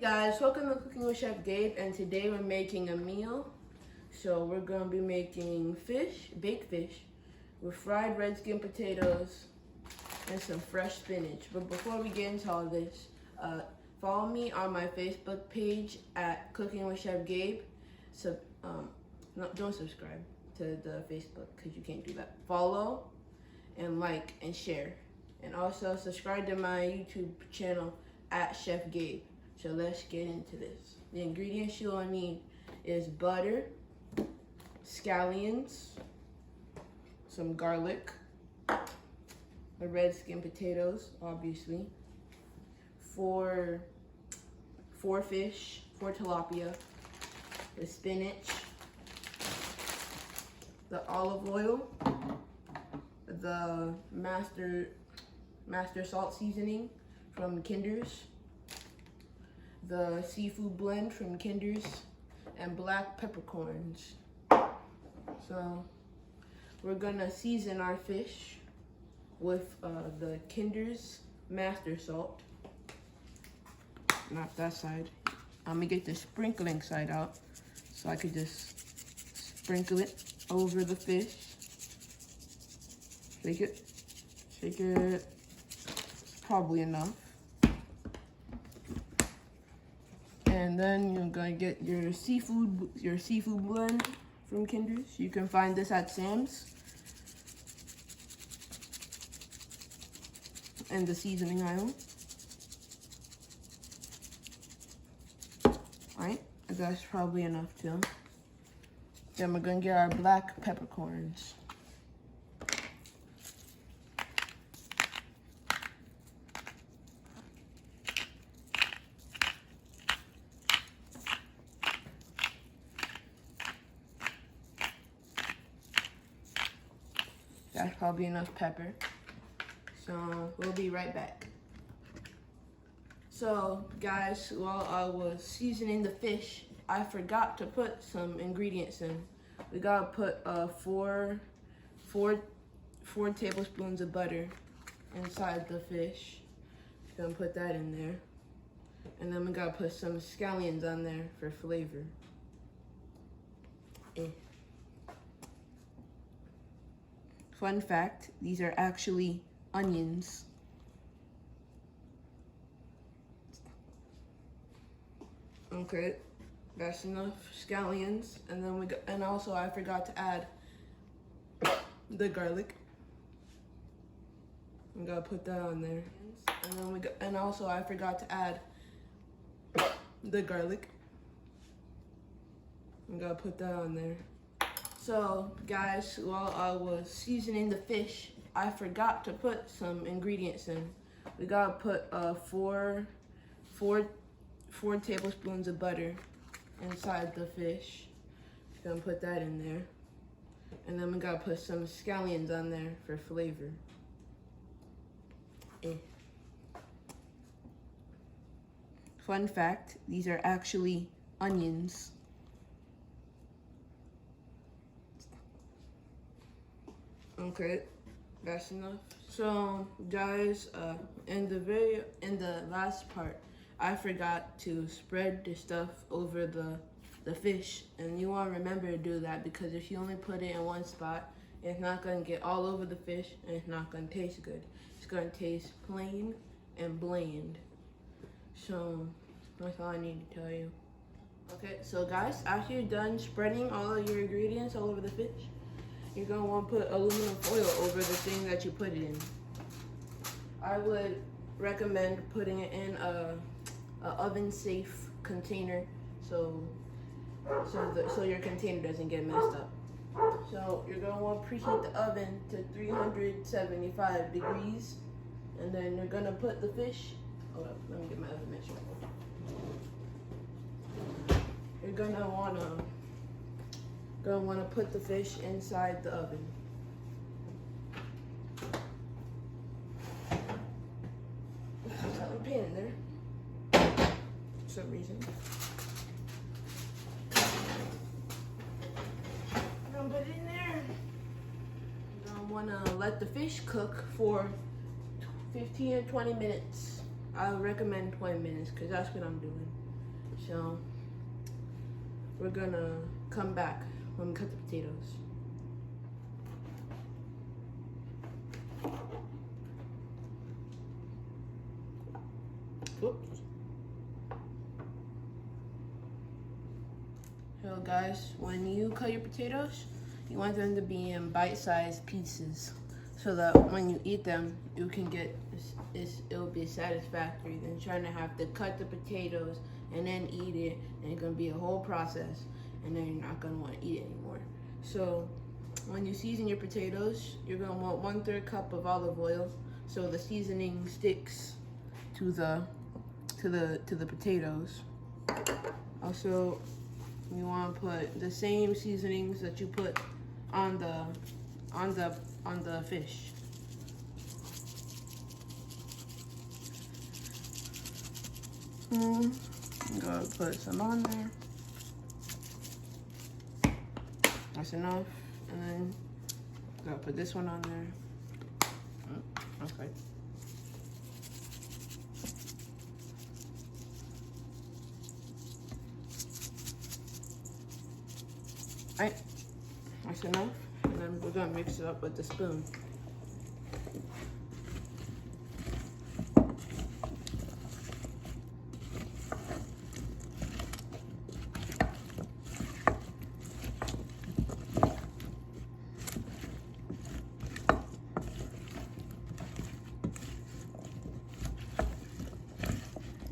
Guys, welcome to Cooking with Chef Gabe, and today we're making a meal. So we're going to be making fish, baked fish, with fried red skin potatoes and some fresh spinach. But before we get into all this, follow me on my Facebook page at Cooking with Chef Gabe. So, no, don't subscribe to the Facebook because you can't do that. Follow and like and share. And also subscribe to my YouTube channel at Chef Gabe. So let's get into this. The ingredients you'll need is butter, scallions, some garlic, the red skin potatoes, obviously, four fish, 4 tilapia, the spinach, the olive oil, the master salt seasoning from Kinder's, the seafood blend from Kinder's, and black peppercorns. So we're gonna season our fish with the Kinder's master salt. Not that side. I'm gonna get the sprinkling side out so I could just sprinkle it over the fish. Shake it, shake it. Probably enough. And then you're gonna get your seafood blend from Kinder's. You can find this at Sam's and the seasoning aisle. Alright, that's probably enough too. Then we're gonna get our black peppercorns. That's probably enough pepper. So we'll be right back. So guys, while I was seasoning the fish, I forgot to put some ingredients in. We gotta put four tablespoons of butter inside the fish. Just gonna put that in there. And then we gotta put some scallions on there for flavor. Fun fact, these are actually onions. Okay, that's enough scallions. And then and also I forgot to add the garlic. We gotta put that on there. And then and also I forgot to add the garlic. We gotta put that on there. So guys, while I was seasoning the fish, I forgot to put some ingredients in. We gotta put four tablespoons of butter inside the fish. Just gonna put that in there. And then we gotta put some scallions on there for flavor. Fun fact, these are actually onions. Okay, that's enough. So guys, in the last part, I forgot to spread the stuff over the fish, and you want to remember to do that, because if you only put it in one spot, it's not going to get all over the fish and it's not going to taste good. It's going to taste plain and bland. So that's all I need to tell you. Okay, so guys, after you're done spreading all of your ingredients all over the fish, you're going to want to put aluminum foil over the thing that you put it in. I would recommend putting it in a oven-safe container so your container doesn't get messed up. So you're going to want to preheat the oven to 375 degrees, and then you're going to put the fish. Hold up, let me get my oven measure. You're going to want to put the fish inside the oven. There's a pan in there for some reason. I'm gonna put it in there. You're gonna want to let the fish cook for 15 or 20 minutes. I would recommend 20 minutes because that's what I'm doing. So we're gonna come back when we cut the potatoes. Oops. So guys, when you cut your potatoes, you want them to be in bite-sized pieces so that when you eat them, you can get, it'll be satisfactory than trying to have to cut the potatoes and then eat it, and it's gonna be a whole process, and then you're not gonna want to eat it anymore. So when you season your potatoes, you're gonna want 1/3 cup of olive oil so the seasoning sticks to the potatoes. Also, you want to put the same seasonings that you put on the fish. I'm gonna put some on there. That's enough, and then I'm gonna put this one on there. Okay. Alright, that's enough, and then we're gonna mix it up with the spoon.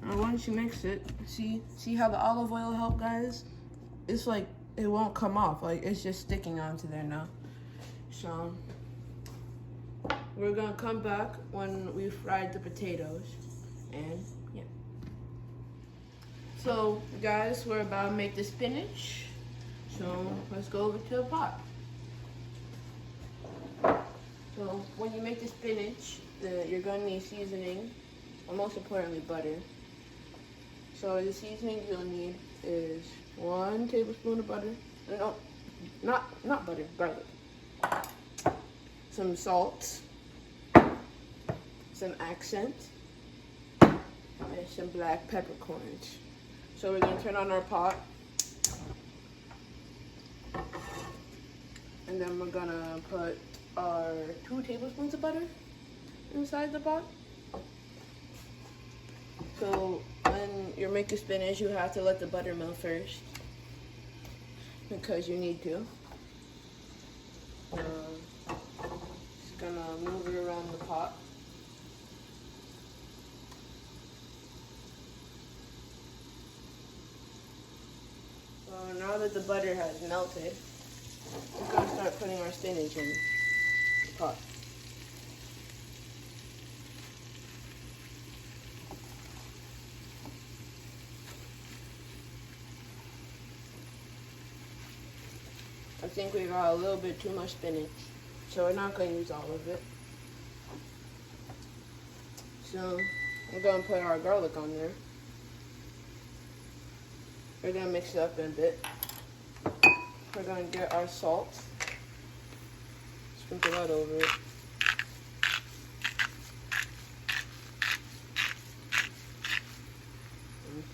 Now once you mix it, see how the olive oil helped, guys? It's like it won't come off, like it's just sticking onto there now. So we're gonna come back when we fried the potatoes, and yeah. So guys, we're about to make the spinach. So let's go over to the pot. So when you make the spinach, you're gonna need seasoning, and most importantly butter. So the seasoning you'll need is 1 tablespoon of butter. No, not butter, garlic. Some salt, some accent, and some black peppercorns. So we're gonna turn on our pot, and then we're gonna put our 2 tablespoons of butter inside the pot. So when you're making spinach, you have to let the butter melt first, because you need to. Just gonna move it around the pot. So now that the butter has melted, we're gonna start putting our spinach in the pot. I think we got a little bit too much spinach, so we're not going to use all of it. So we're going to put our garlic on there. We're going to mix it up in a bit. We're going to get our salt, sprinkle that over it.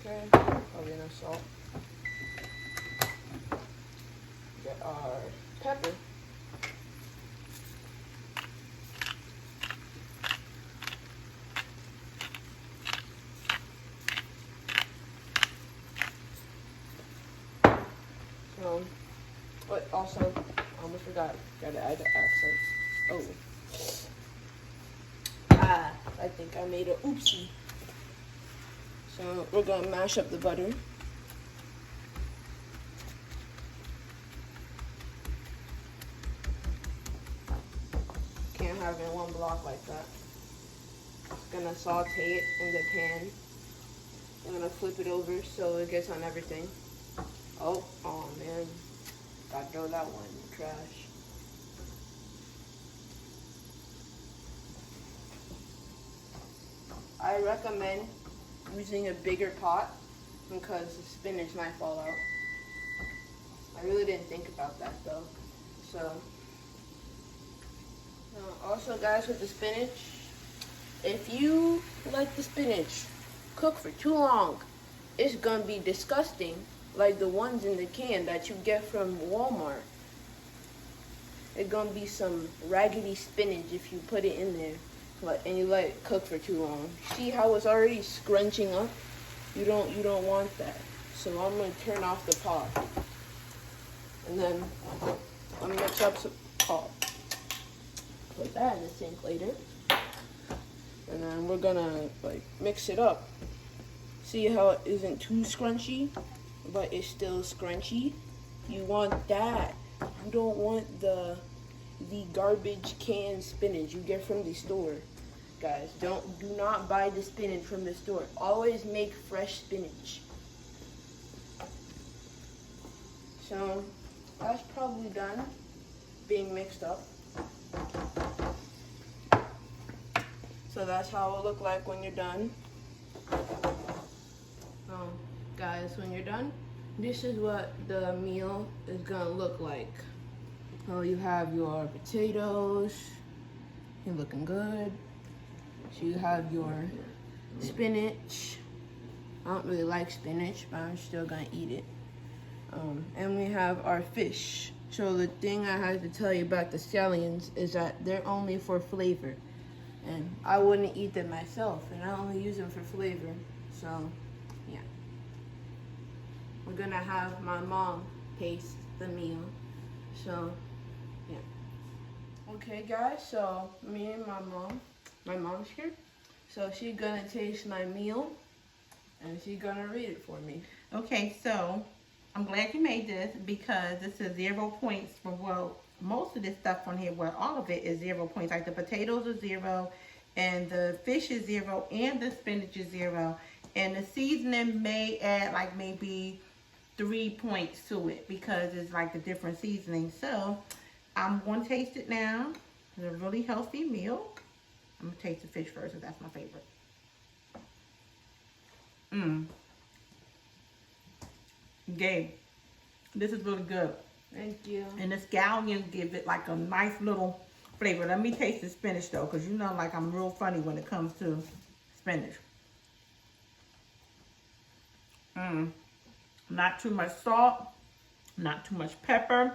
Okay, probably enough salt. Get our pepper. But also, I almost forgot, gotta add the accents. Oh. I think I made a oopsie. So we're gonna mash up the butter. Can't have it in one block like that. Just gonna saute it in the pan. I'm gonna flip it over so it gets on everything. Oh man. Gotta throw that one in the trash. I recommend using a bigger pot because the spinach might fall out. I really didn't think about that though. So, also guys, with the spinach, if you let the spinach cook for too long, it's gonna be disgusting, like the ones in the can that you get from Walmart. It's gonna be some raggedy spinach if you put it in there, and you let it cook for too long. See how it's already scrunching up? You don't want that. So I'm gonna turn off the pot, and then I'm gonna mix up some pot. Put that in the sink later, and then we're gonna like mix it up. See how it isn't too scrunchy, but it's still scrunchy? You want that. You don't want the garbage canned spinach you get from the store. Guys, do not buy the spinach from the store. Always make fresh spinach. So that's probably done being mixed up. So that's how it'll look like when you're done. Guys, when you're done, this is what the meal is gonna look like. Oh, you have your potatoes, you're looking good. So you have your spinach. I don't really like spinach, but I'm still gonna eat it. And we have our fish. So the thing I had to tell you about the scallions is that they're only for flavor. And I wouldn't eat them myself, and I only use them for flavor. So, yeah. We're gonna have my mom taste the meal. So, yeah. Okay, guys, so me and my mom's here. So she's gonna taste my meal, and she's gonna read it for me. Okay, so I'm glad you made this because this is 0 points for, well, most of this stuff on here, well, all of it is 0 points. Like the potatoes are 0, and the fish is 0, and the spinach is 0. And the seasoning may add like maybe 3 points to it because it's like the different seasonings. So I'm going to taste it now. It's a really healthy meal. I'm going to taste the fish first because that's my favorite. Gabe, this is really good. Thank you. And the scallions give it like a nice little flavor. Let me taste the spinach though, because you know like I'm real funny when it comes to spinach. Not too much salt, not too much pepper.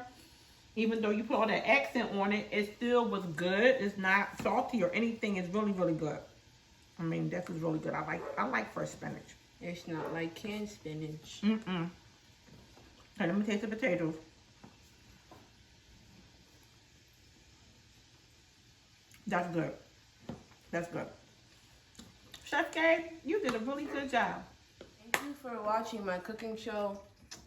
Even though you put all that accent on it, it still was good. It's not salty or anything. It's really, really good. I mean, this is really good. I like fresh spinach. It's not like canned spinach. Okay, let me taste the potatoes. That's good. That's good. Chef Gabe, you did a really good job. Thank you for watching my cooking show.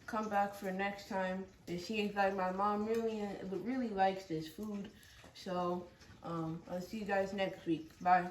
Come back for next time. It seems like my mom really likes this food. So, I'll see you guys next week. Bye.